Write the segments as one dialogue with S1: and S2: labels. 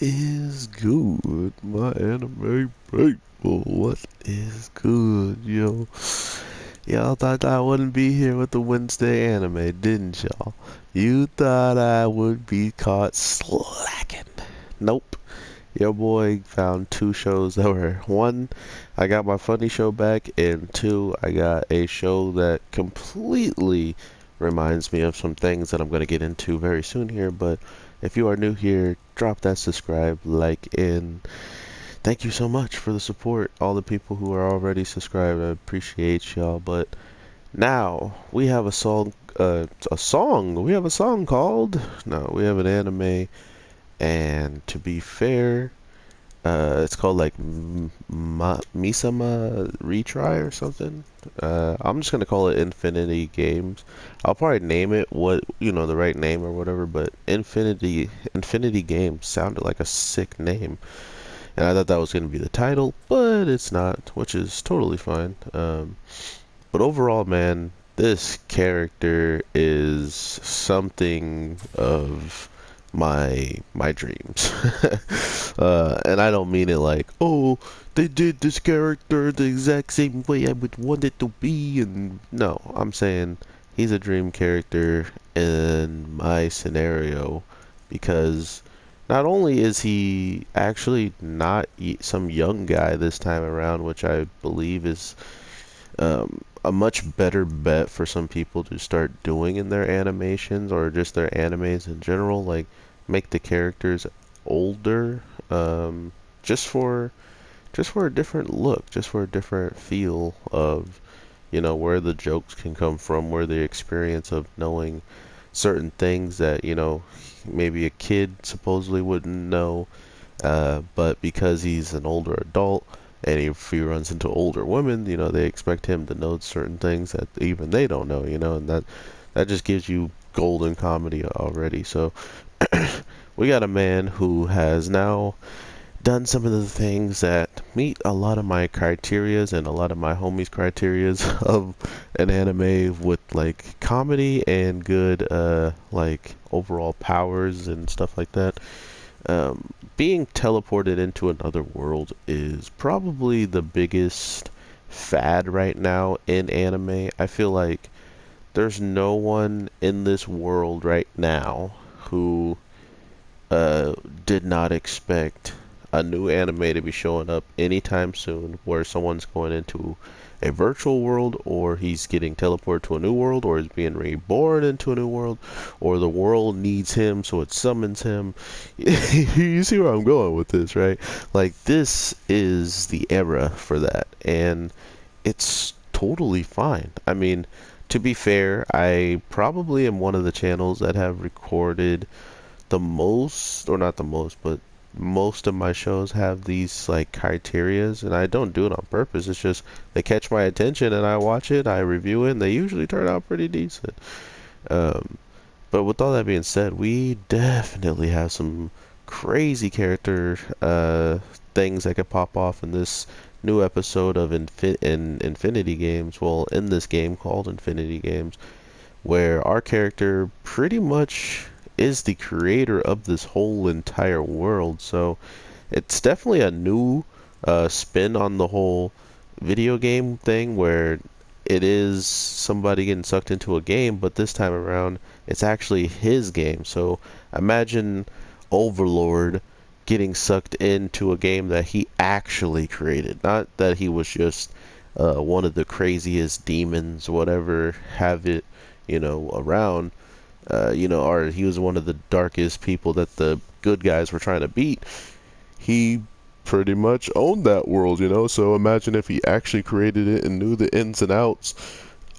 S1: is good, my anime people? What is good, yo? Y'all thought I wouldn't be here with the Wednesday anime, didn't y'all? You thought I would be caught slacking. Nope. Your boy found two shows that were one, I got my funny show back, and two, I got a show that completely reminds me of some things that I'm going to get into very soon here. But if you are new here, drop that subscribe, like, and thank you so much for the support. All the people who are already subscribed, I appreciate y'all. But now we have a song, We have a song called. No, we have an anime, and to be fair. It's called like Maou-Sama Retry or something. I'm just gonna call it Infinity Games. I'll probably name it the right name or whatever, but Infinity Games sounded like a sick name. And I thought that was gonna be the title, but it's not, which is totally fine. But overall, man, this character is something of my dreams. And I don't mean it like, oh, they did this character the exact same way I would want it to be, and no, I'm saying he's a dream character in my scenario because not only is he actually not some young guy this time around, which I believe is a much better bet for some people to start doing in their animations or just their animes in general, like make the characters older, just for a different look, just for a different feel of where the jokes can come from, where the experience of knowing certain things that maybe a kid supposedly wouldn't know, but because he's an older adult and if he runs into older women, they expect him to know certain things that even they don't know, and that just gives you golden comedy already. So we got a man who has now done some of the things that meet a lot of my criterias and a lot of my homies' criterias of an anime with like comedy and good like overall powers and stuff like that. Being teleported into another world is probably the biggest fad right now in anime. I feel like there's no one in this world right now who did not expect a new anime to be showing up anytime soon where someone's going into a virtual world, or he's getting teleported to a new world, or is being reborn into a new world, or the world needs him so it summons him. You see where I'm going with this, right? Like, this is the era for that, and it's totally fine. I mean, to be fair, I probably am one of the channels that have recorded the most, or not the most, but most of my shows have these like criterias, and I don't do it on purpose. It's just they catch my attention and I watch it, I review it, and they usually turn out pretty decent. Um, but with all that being said, we definitely have some crazy character things that could pop off in this new episode of Infinity Games. Well, in this game called Infinity Games, where our character pretty much is the creator of this whole entire world. So it's definitely a new spin on the whole video game thing where it is somebody getting sucked into a game, but this time around it's actually his game. So imagine Overlord getting sucked into a game that he actually created, not that he was just one of the craziest demons, whatever, have it, around. Or he was one of the darkest people that the good guys were trying to beat. He pretty much owned that world. So imagine if he actually created it and knew the ins and outs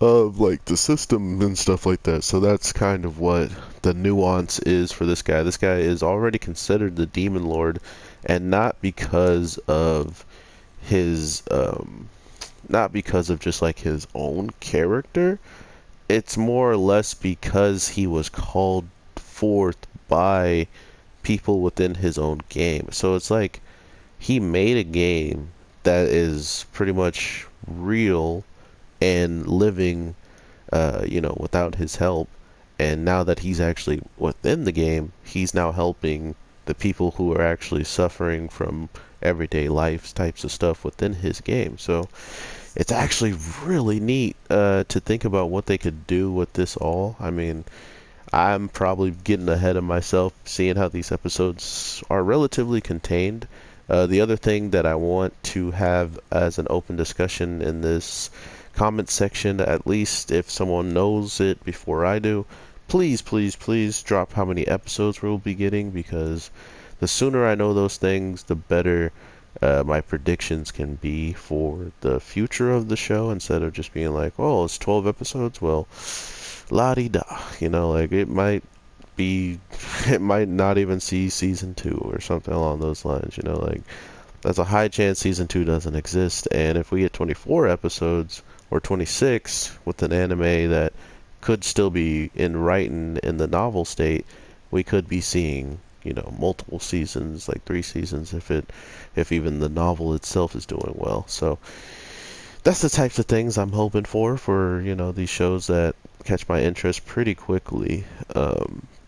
S1: of like the system and stuff like that. So that's kind of what the nuance is for this guy. This guy is already considered the Demon Lord, and not because of his not because of just like his own character. It's more or less because he was called forth by people within his own game. So it's like he made a game that is pretty much real and living, without his help. And now that he's actually within the game, he's now helping the people who are actually suffering from everyday life types of stuff within his game. So it's actually really neat to think about what they could do with this all. I mean, I'm probably getting ahead of myself seeing how these episodes are relatively contained. The other thing that I want to have as an open discussion in this comment section, at least if someone knows it before I do, please, please, please drop how many episodes we'll be getting, because the sooner I know those things, the better my predictions can be for the future of the show, instead of just being like, oh, it's 12 episodes. Well, la-di-da, like it might be, it might not even see season 2 or something along those lines, like there's a high chance season 2 doesn't exist. And if we get 24 episodes or 26 with an anime that could still be in writing in the novel state, we could be seeing, multiple seasons, like 3 seasons, if even the novel itself is doing well. So that's the types of things I'm hoping for, these shows that catch my interest pretty quickly.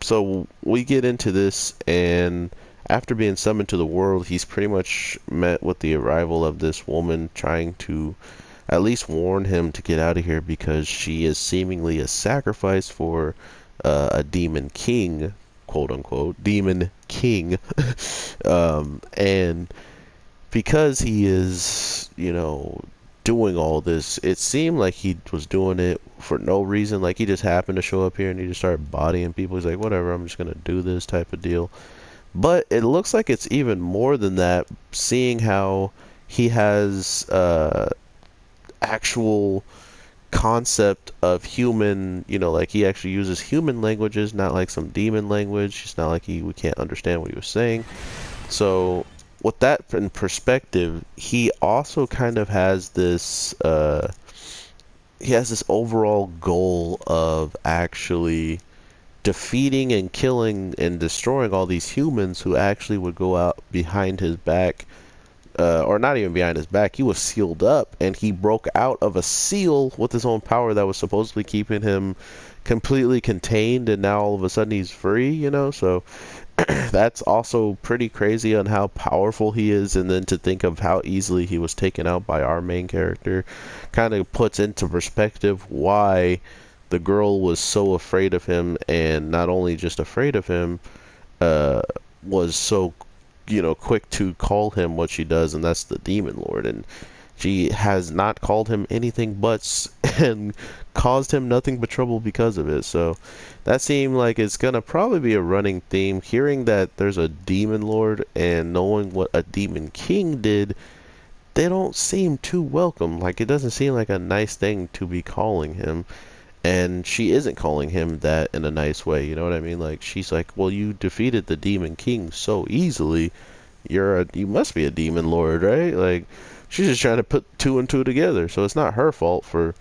S1: So we get into this, and after being summoned to the world, he's pretty much met with the arrival of this woman trying to at least warn him to get out of here, because she is seemingly a sacrifice for a demon king, quote unquote, demon king. And because he is, doing all this, it seemed like he was doing it for no reason. Like he just happened to show up here and he just started bodying people. He's like, whatever, I'm just gonna do this type of deal. But it looks like it's even more than that, seeing how he has actual concept of human, like he actually uses human languages, not like some demon language. It's not like we can't understand what he was saying. So with that in perspective, he also kind of has this overall goal of actually defeating and killing and destroying all these humans who actually would go out behind his back, or not even behind his back. He was sealed up, and he broke out of a seal with his own power that was supposedly keeping him completely contained, and now all of a sudden he's free, so that's also pretty crazy on how powerful he is. And then to think of how easily he was taken out by our main character kind of puts into perspective why the girl was so afraid of him, and not only just afraid of him, was so, quick to call him what she does, and that's the Demon Lord. And she has not called him anything but and caused him nothing but trouble because of it. So that seemed like it's gonna probably be a running theme. Hearing that there's a Demon Lord and knowing what a Demon King did, they don't seem too welcome. Like, it doesn't seem like a nice thing to be calling him. And she isn't calling him that in a nice way, you know what I mean? Like, she's like, well, you defeated the Demon King so easily, you must be a Demon Lord, right? Like, she's just trying to put two and two together. So it's not her fault for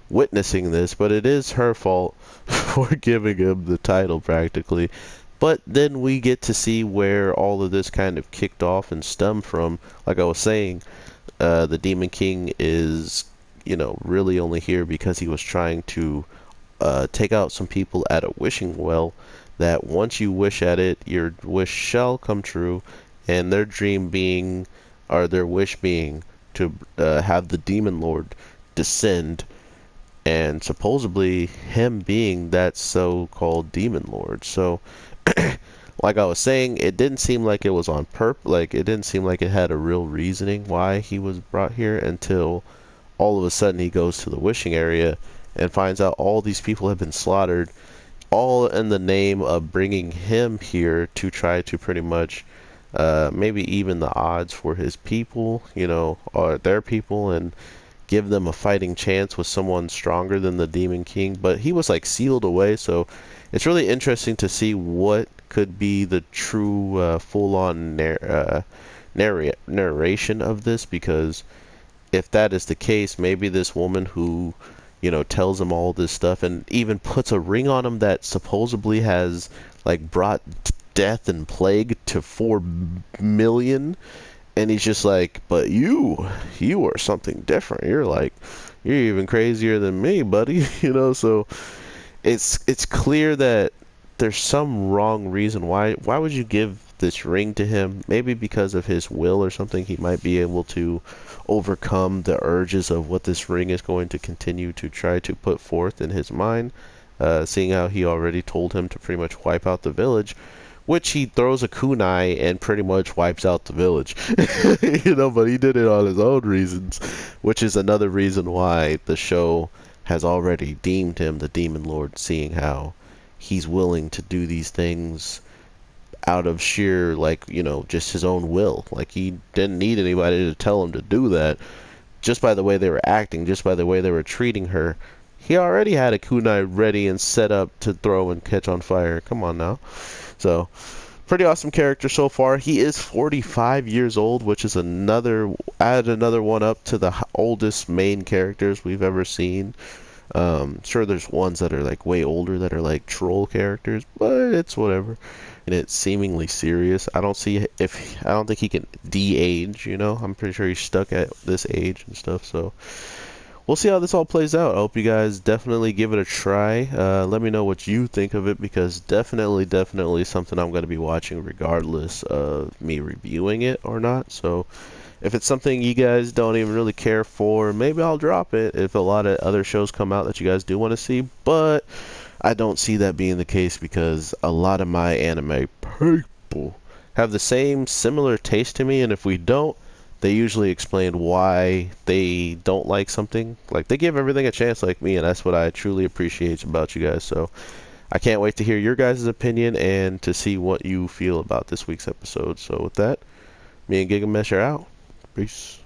S1: witnessing this, but it is her fault for giving him the title practically. But then we get to see where all of this kind of kicked off and stemmed from. Like I was saying, the Demon King is, really only here because he was trying to take out some people at a wishing well, that once you wish at it, your wish shall come true, and their dream being, or their wish being, to have the Demon Lord descend, and supposedly him being that so-called Demon Lord. So, like I was saying, it didn't seem like it was on purpose. Like, it didn't seem like it had a real reasoning why he was brought here, until all of a sudden he goes to the wishing area and finds out all these people have been slaughtered, all in the name of bringing him here to try to pretty much maybe even the odds for his people, or their people, and give them a fighting chance with someone stronger than the Demon King. But he was like sealed away, so it's really interesting to see what could be the true full-on narration of this, because if that is the case, maybe this woman who, tells him all this stuff and even puts a ring on him that supposedly has, like, brought death and plague to 4 million, and he's just like, but you are something different. You're even crazier than me, buddy. So it's clear that there's some wrong reason. Why would you give this ring to him. Maybe because of his will or something, he might be able to overcome the urges of what this ring is going to continue to try to put forth in his mind. Seeing how he already told him to pretty much wipe out the village, which he throws a kunai and pretty much wipes out the village. But he did it on his own reasons, which is another reason why the show has already deemed him the Demon Lord, seeing how he's willing to do these things out of sheer, like, just his own will. Like, he didn't need anybody to tell him to do that. Just by the way they were acting, just by the way they were treating her, he already had a kunai ready and set up to throw and catch on fire. Come on now. So, pretty awesome character so far. He is 45 years old, which is add another one up to the oldest main characters we've ever seen. Sure, there's ones that are like way older that are like troll characters, but it's whatever. And it's seemingly serious. I don't think he can de-age. I'm pretty sure he's stuck at this age and stuff. So we'll see how this all plays out. I hope you guys definitely give it a try. Let me know what you think of it, because definitely something I'm going to be watching regardless of me reviewing it or not. So if it's something you guys don't even really care for, maybe I'll drop it if a lot of other shows come out that you guys do want to see. But I don't see that being the case, because a lot of my anime people have the similar taste to me, and if we don't, they usually explain why they don't like something. Like, they give everything a chance like me, and that's what I truly appreciate about you guys. So I can't wait to hear your guys' opinion and to see what you feel about this week's episode. So with that, me and Gigamesh are out. Peace.